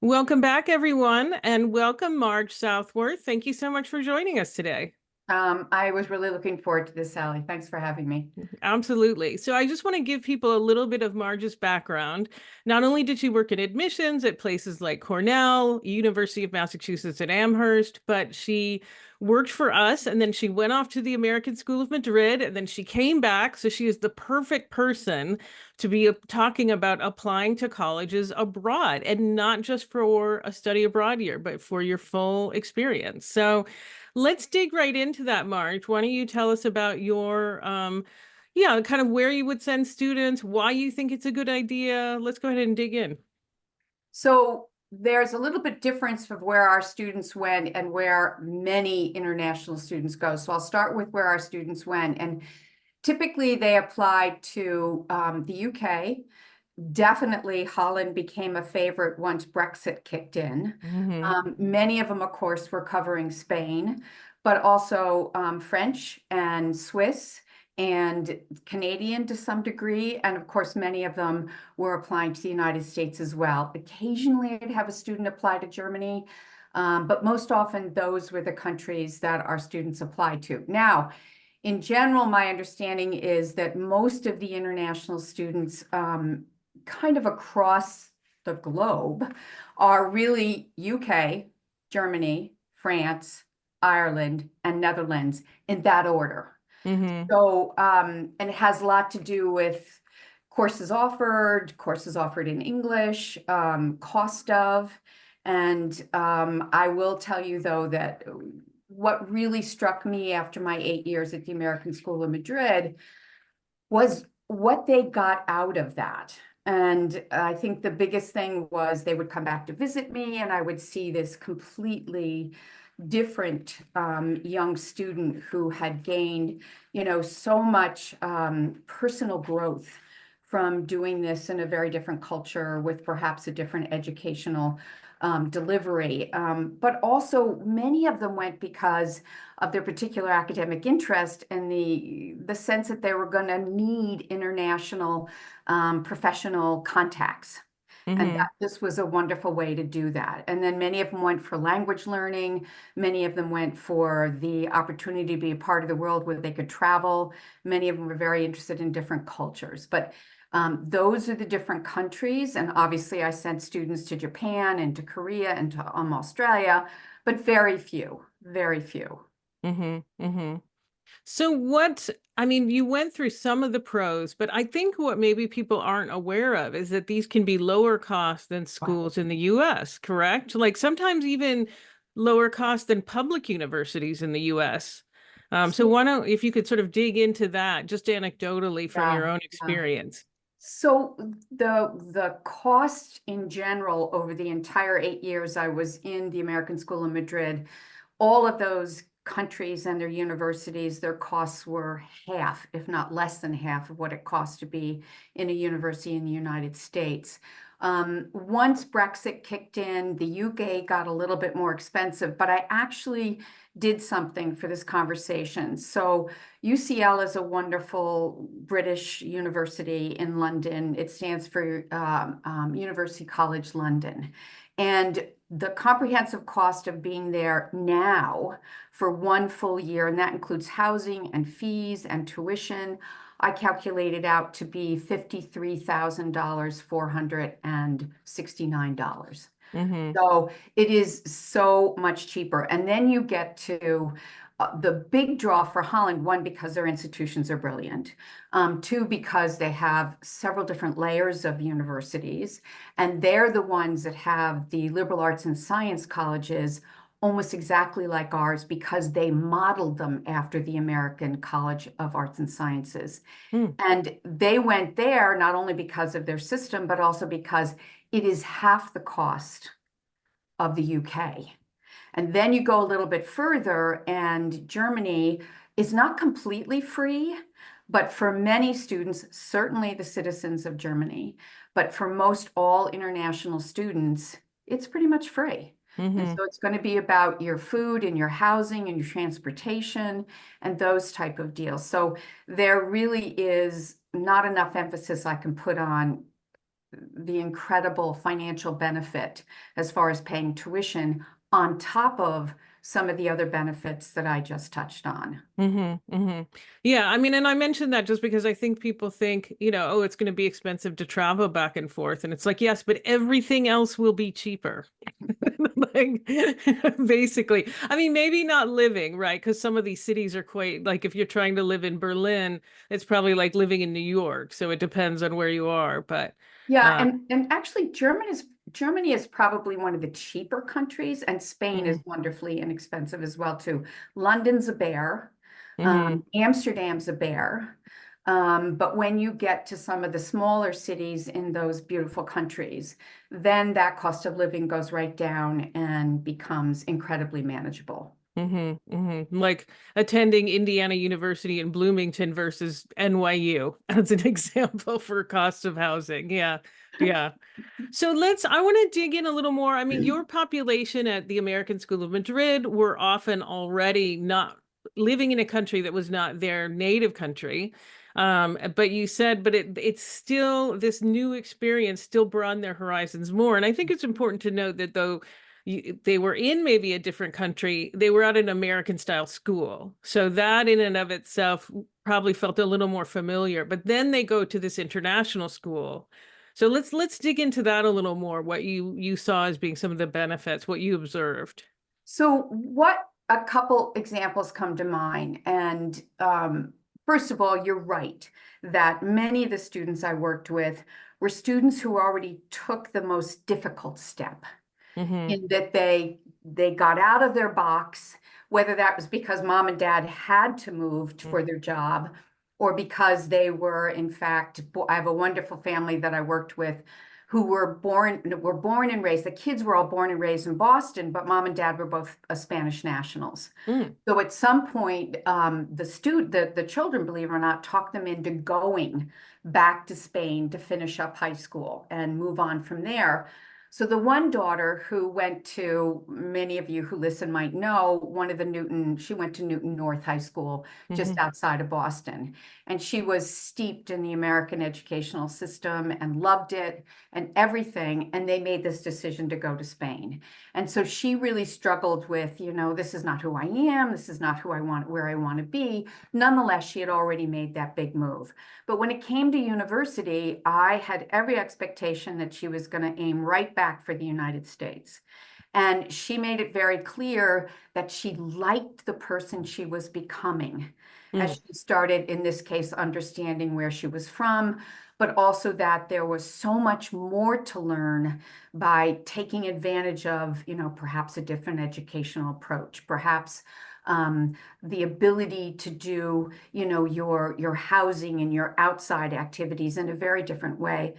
Welcome back, everyone, and welcome, Marge Southworth. Thank you so much for joining us today. I was really looking forward to this, Sally. Thanks for having me. Absolutely. So I just want to give people a little bit of Marge's background. Not only did she work in admissions at places like Cornell, University of Massachusetts at Amherst, but she worked for us and then she went off to the American School of Madrid and then she came back. So she is the perfect person to be talking about applying to colleges abroad and not just for a study abroad year, but for your full experience. So let's dig right into that, Marge. Why don't you tell us about your yeah, kind of where you would send students, why you think it's a good idea. Let's go ahead and dig in. So there's a little bit difference of where our students went and where many international students go. So I'll start with where our students went. And typically they applied to the UK. Definitely Holland became a favorite once Brexit kicked in. Hmm. Many of them, of course, were covering Spain, but also French and Swiss and Canadian to some degree. And of course, many of them were applying to the United States as well. Occasionally, I'd have a student apply to Germany, but most often those were the countries that our students applied to. Now, in general, my understanding is that most of the international students kind of across the globe are really UK, Germany, France, Ireland, and Netherlands in that order. Hmm. So, and it has a lot to do with courses offered in English, cost of, and I will tell you though that what really struck me after my 8 years at the American School of Madrid was what they got out of that. And I think the biggest thing was they would come back to visit me, and I would see this completely different young student who had gained, so much personal growth from doing this in a very different culture with perhaps a different educational delivery. But also, many of them went because of their particular academic interest and the sense that they were going to need international professional contacts. And Hmm. that this was a wonderful way to do that. And then many of them went for language learning. Many of them went for the opportunity to be a part of the world where they could travel. Many of them were very interested in different cultures. But those are the different countries. And obviously, I sent students to Japan and to Korea and to Australia, but very few, very few. Hmm. Hmm. So I mean, you went through some of the pros, but I think what maybe people aren't aware of is that these can be lower cost than schools in the US, correct? Like sometimes even lower cost than public universities in the US. So So, why don't, if you could sort of dig into that just anecdotally from yeah, your own yeah. experience. So the cost in general over the entire 8 years I was in the American School of Madrid, all of those countries and their universities, their costs were half, if not less than half, of what it costs to be in a university in the United States. Once Brexit kicked in, the UK got a little bit more expensive, but I actually did something for this conversation. So UCL is a wonderful British university in London. It stands for University College London. And the comprehensive cost of being there now for one full year, and that includes housing and fees and tuition, I calculated out to be $53,000, $469. Hmm. So it is so much cheaper. And then you get to the big draw for Holland, one, because their institutions are brilliant, two, because they have several different layers of universities, and they're the ones that have the liberal arts and science colleges almost exactly like ours because they modeled them after the American College of Arts and Sciences. Mm. And they went there not only because of their system, but also because it is half the cost of the UK. And then you go a little bit further, and Germany is not completely free, but for many students, certainly the citizens of Germany, but for most all international students, it's pretty much free. And Hmm. so it's going to be about your food and your housing and your transportation and those type of deals. So there really is not enough emphasis I can put on the incredible financial benefit as far as paying tuition on top of some of the other benefits that I just touched on. Yeah, I mean, and I mentioned that just because I think people think, oh, it's going to be expensive to travel back and forth. And it's like, yes, but everything else will be cheaper. Like, basically. I mean, maybe not living, right? Because some of these cities are quite, like, if you're trying to live in Berlin, it's probably like living in New York. So it depends on where you are. But Yeah, uh, and actually Germany is probably one of the cheaper countries, and Spain is mhm, wonderfully inexpensive as well too. London's a bear, mhm, Amsterdam's a bear. But when you get to some of the smaller cities in those beautiful countries, then that cost of living goes right down and becomes incredibly manageable. Like attending Indiana University in Bloomington versus NYU as an example for cost of housing. Yeah. Yeah. So I want to dig in a little more. I mean, your population at the American School of Madrid were often already not living in a country that was not their native country. But you said, but it's still this new experience still broadened their horizons more. And I think it's important to note that though they were in maybe a different country, they were at an American style school. So that in and of itself probably felt a little more familiar. But then they go to this international school. So let's dig into that a little more, what you saw as being some of the benefits, what you observed. So, what a couple examples come to mind. And first of all, you're right that many of the students I worked with were students who already took the most difficult step Mm-hmm. in that they got out of their box, whether that was because mom and dad had to move for their job or because they were, in fact, I have a wonderful family that I worked with who were born and raised. The kids were all born and raised in Boston, but mom and dad were both Spanish nationals. Mm-hmm. So at some point, the children, believe it or not, talked them into going back to Spain to finish up high school and move on from there. So the one daughter who went to, many of you who listen might know, she went to Newton North High School just Mm-hmm. outside of Boston. And she was steeped in the American educational system and loved it and everything. And they made this decision to go to Spain. And so she really struggled with, this is not who I am. This is not where I want to be. Nonetheless, she had already made that big move. But when it came to university, I had every expectation that she was going to aim right back for the United States. And she made it very clear that she liked the person she was becoming as she started, in this case, understanding where she was from, but also that there was so much more to learn by taking advantage of, perhaps a different educational approach, perhaps the ability to do, your housing and your outside activities in a very different way,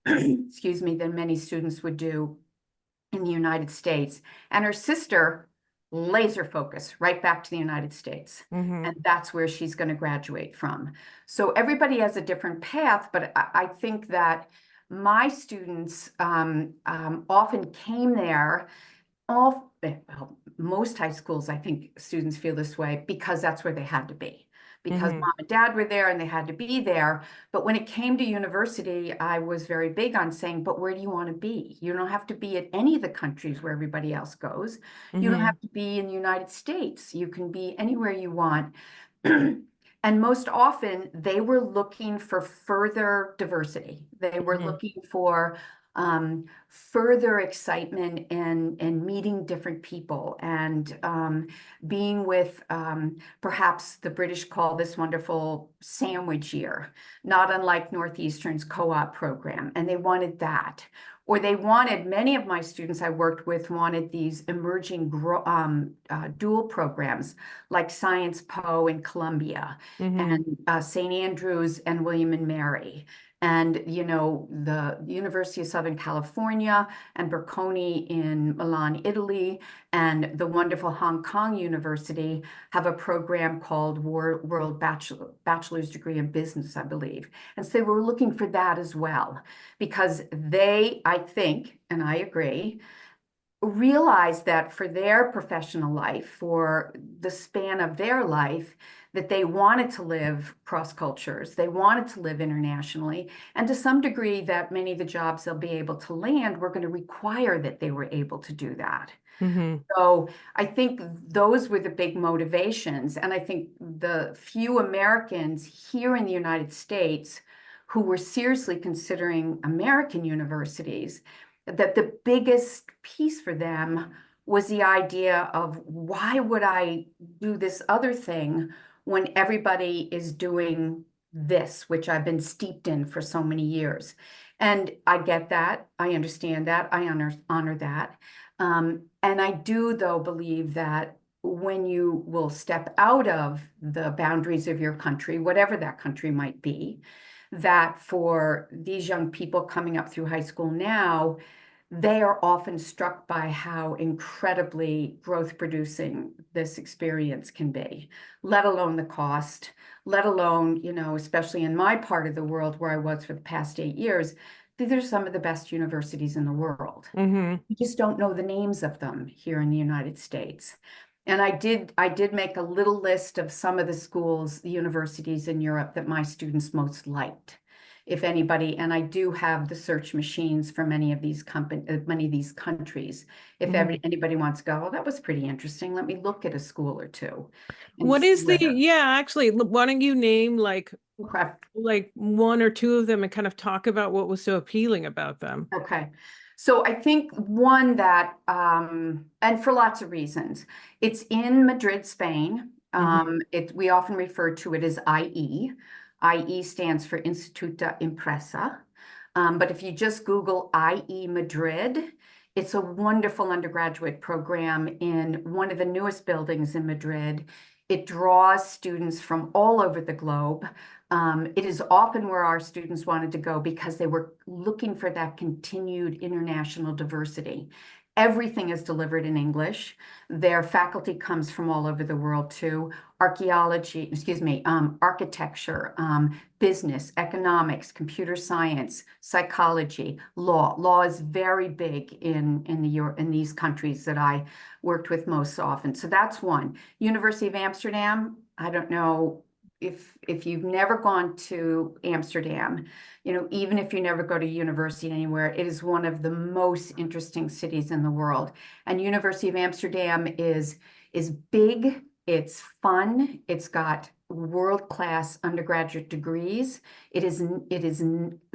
excuse me, than many students would do in the United States. And her sister, laser focus right back to the United States. Mm-hmm. And that's where she's going to graduate from. So everybody has a different path, but I think that my students often came there well, most high schools, I think students feel this way because that's where they had to be, because Mm-hmm. mom and dad were there and they had to be there. But when it came to university, I was very big on saying, but where do you want to be? You don't have to be at any of the countries where everybody else goes. You don't Mm-hmm. have to be in the United States. You can be anywhere you want. And most often, they were looking for further diversity. They were Mm-hmm. looking for further excitement and meeting different people and being with perhaps the British call this wonderful sandwich year, not unlike Northeastern's co-op program. And they wanted that. Or many of my students I worked with wanted these emerging dual programs like Science Po in Columbia Mm-hmm. and St. Andrews and William and Mary and the University of Southern California and Bocconi in Milan, Italy, and the wonderful Hong Kong University have a program called World Bachelor's Degree in Business, I believe. And so we're looking for that as well, because I think, and I agree, realize that for their professional life, for the span of their life, that they wanted to live cross cultures, they wanted to live internationally, and to some degree that many of the jobs they'll be able to land were going to require that they were able to do that. Mm-hmm. So I think those were the big motivations. And I think the few Americans here in the United States who were seriously considering American universities, that the biggest piece for them was the idea of, why would I do this other thing when everybody is doing this, which I've been steeped in for so many years? And I get that. I understand that. I honor that. And I do, though, believe that when you will step out of the boundaries of your country, whatever that country might be, that for these young people coming up through high school now, they are often struck by how incredibly growth producing this experience can be, let alone the cost, let alone, especially in my part of the world where I was for the past 8 years, these are some of the best universities in the world. Mm-hmm. You just don't know the names of them here in the United States. And I did make a little list of some of the schools, the universities in Europe that my students most liked, if anybody, and I do have the search machines for many of these countries. If Mm-hmm. anybody wants to go, well, that was pretty interesting. Let me look at a school or two and What see is whether. yeah, actually, why don't you name Okay. like one or two of them and kind of talk about what was so appealing about them? Okay. So I think one that, and for lots of reasons, it's in Madrid, Spain. Mm-hmm. We often refer to it as IE. IE stands for Instituta Impresa. But if you just Google IE Madrid, it's a wonderful undergraduate program in one of the newest buildings in Madrid. It draws students from all over the globe. It is often where our students wanted to go because they were looking for that continued international diversity. Everything is delivered in English. Their faculty comes from all over the world too. Architecture, business, economics, computer science, psychology, law. Law is very big in these countries that I worked with most often. So that's one. University of Amsterdam, I don't know if you've never gone to Amsterdam, even if you never go to university anywhere, it is one of the most interesting cities in the world. And University of Amsterdam is big, it's fun, it's got world-class undergraduate degrees. It is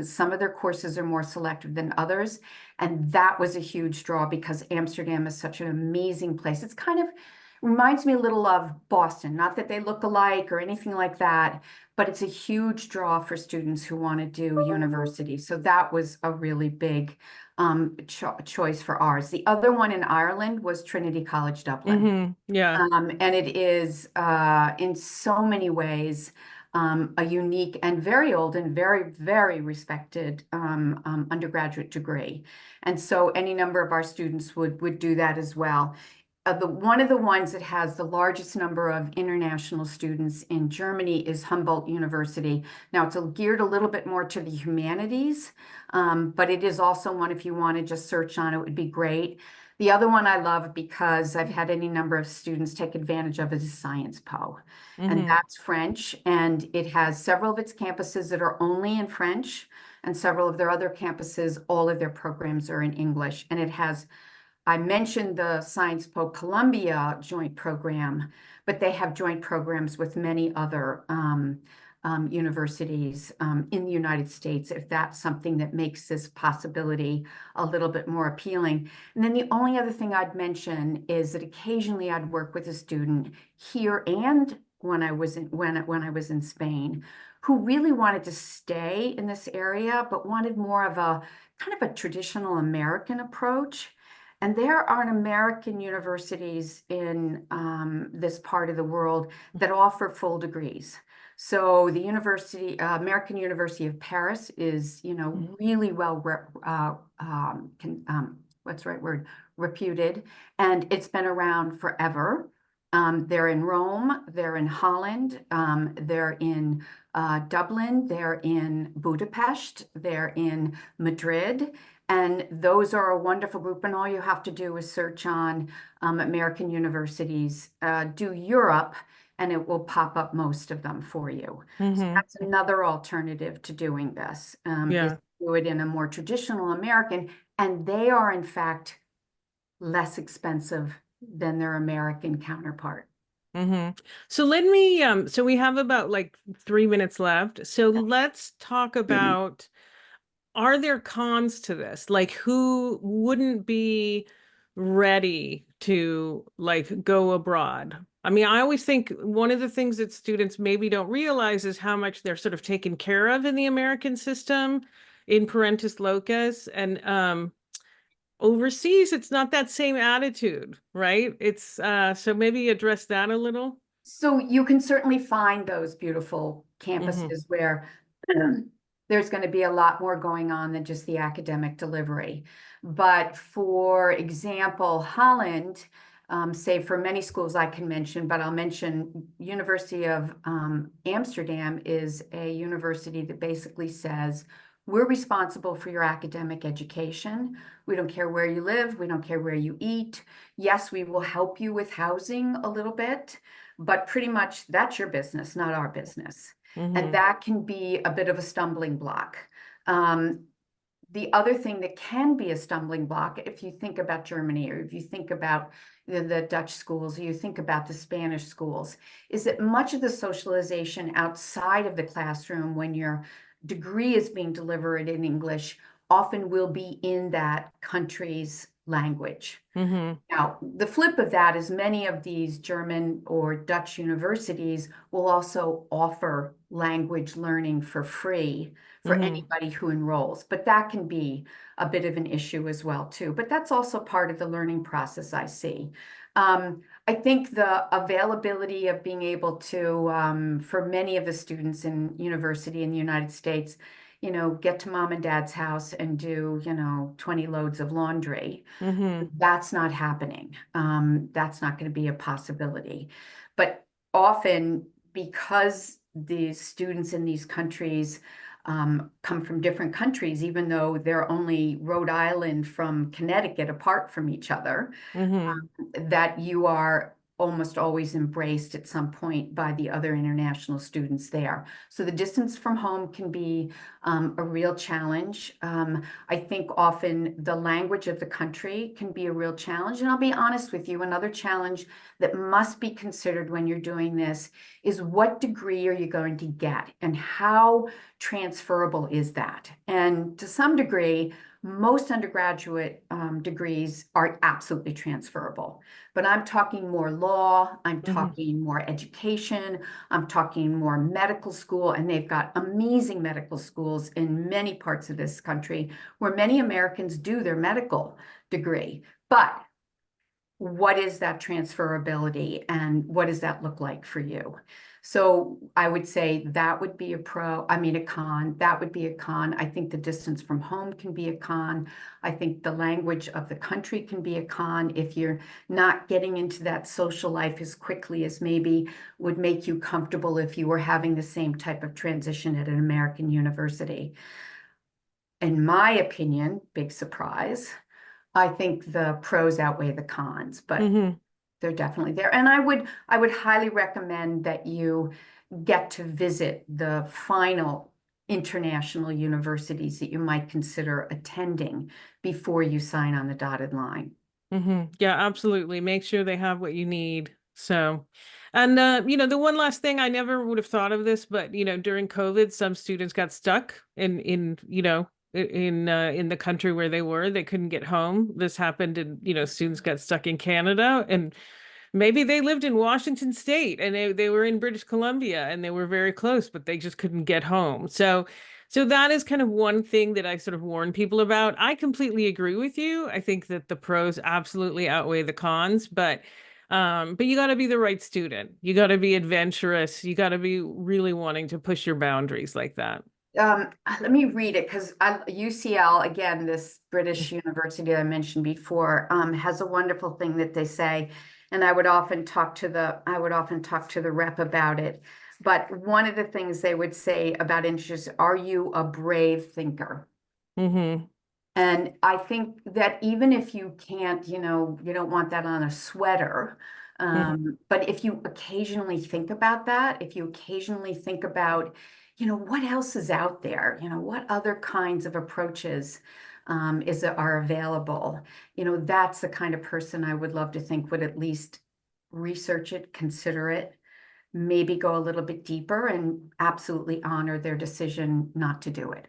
some of their courses are more selective than others, and that was a huge draw because Amsterdam is such an amazing place. It's kind of reminds me a little of Boston, not that they look alike or anything like that, but it's a huge draw for students who want to do university. So that was a really big choice for ours. The other one in Ireland was Trinity College Dublin. Mm-hmm. Yeah. And it is in so many ways a unique and very old and very, very respected undergraduate degree. And so any number of our students would do that as well. One of the ones that has the largest number of international students in Germany is Humboldt University. Now, it's geared a little bit more to the humanities, but it is also one, if you want to just search on it, would be great. The other one I love because I've had any number of students take advantage of is Sciences Po, and Mm-hmm. that's French, and it has several of its campuses that are only in French, and several of their other campuses, all of their programs are in English, and it has I mentioned the Sciences Po Columbia joint program, but they have joint programs with many other universities in the United States, if that's something that makes this possibility a little bit more appealing. And then the only other thing I'd mention is that occasionally I'd work with a student here and when I was in Spain, who really wanted to stay in this area, but wanted more of a kind of a traditional American approach. And there are American universities in this part of the world that offer full degrees. So the American University of Paris is, really well, what's the right word, reputed, and it's been around forever. They're in Rome, they're in Holland, they're in Dublin, they're in Budapest, they're in Madrid. And those are a wonderful group. And all you have to do is search on American universities, do Europe, and it will pop up most of them for you. So Mm-hmm. that's another alternative to doing this, is Yeah. to do it in a more traditional American. And they are, in fact, less expensive than their American counterpart. Mm-hmm. So let me so we have about like 3 minutes left. So let's talk about, are there cons to this? Like, who wouldn't be ready to like go abroad? I mean, I always think one of the things that students maybe don't realize is how much they're sort of taken care of in the American system, in parentis locus, and overseas it's not that same attitude, right? It's so maybe address that a little. So you can certainly find those beautiful Mm-hmm. campuses where there's going to be a lot more going on than just the academic delivery. But for example, Holland, say for many schools I can mention, but I'll mention University of Amsterdam is a university that basically says, we're responsible for your academic education. We don't care where you live. We don't care where you eat. Yes, we will help you with housing a little bit, but pretty much that's your business, not our business. And Mm-hmm. that can be a bit of a stumbling block. Um, the other thing that can be a stumbling block, if you think about Germany, or if you think about the Dutch schools, or you think about the Spanish schools, is that much of the socialization outside of the classroom, when your degree is being delivered in English, often will be in that country's language. Mm-hmm. Now, the flip of that is many of these German or Dutch universities will also offer language learning for free for Mm-hmm. anybody who enrolls, but that can be a bit of an issue as well too. But that's also part of the learning process I see. I think the availability of being able to, for many of the students in university in the United States, get to mom and dad's house and do, 20 loads of laundry. Mm-hmm. That's not happening. That's not going to be a possibility. But often, because the students in these countries come from different countries, even though they're only Rhode Island from Connecticut apart from each other, Mm-hmm. that you are almost always embraced at some point by the other international students there. So the distance from home can be a real challenge. I think often the language of the country can be a real challenge. And I'll be honest with you, another challenge that must be considered when you're doing this is, what degree are you going to get and how transferable is that? And to some degree, most undergraduate degrees are absolutely transferable, but I'm talking more law, I'm Mm-hmm. talking more education, I'm talking more medical school, and they've got amazing medical schools in many parts of this country where many Americans do their medical degree. But what is that transferability and what does that look like for you? So I would say that would be a con. That would be a con. I think the distance from home can be a con. I think the language of the country can be a con if you're not getting into that social life as quickly as maybe would make you comfortable if you were having the same type of transition at an American university. In my opinion, big surprise, I think the pros outweigh the cons, but Mm-hmm. they're definitely there. And I would highly recommend that you get to visit the final international universities that you might consider attending before you sign on the dotted line. Mm-hmm. Yeah, absolutely. Make sure they have what you need. So, and the one last thing, I never would have thought of this, but during COVID, some students got stuck in the country where they were. They couldn't get home. This happened, and students got stuck in Canada, and maybe they lived in Washington State and they were in British Columbia and they were very close, but they just couldn't get home. So that is kind of one thing that I sort of warn people about. I completely agree with you. I think that the pros absolutely outweigh the cons, but you got to be the right student. You got to be adventurous. You got to be really wanting to push your boundaries like that. Let me read it because UCL, again, this British university I mentioned before, has a wonderful thing that they say, and I would often talk to the rep about it. But one of the things they would say about interest, are you a brave thinker? Mm-hmm. And I think that even if you can't, you don't want that on a sweater, Mhm. but if you occasionally think about that, if you occasionally think about, what else is out there, what other kinds of approaches are available, that's the kind of person I would love to think would at least research it, consider it, maybe go a little bit deeper and absolutely honor their decision not to do it.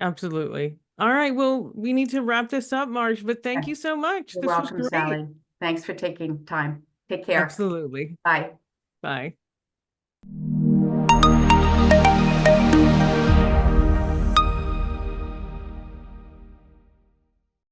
Absolutely. All right. Well, we need to wrap this up, Marge, but thank you so much. You're This was welcome, great. Sally. Thanks for taking time. Take care. Absolutely. Bye. Bye.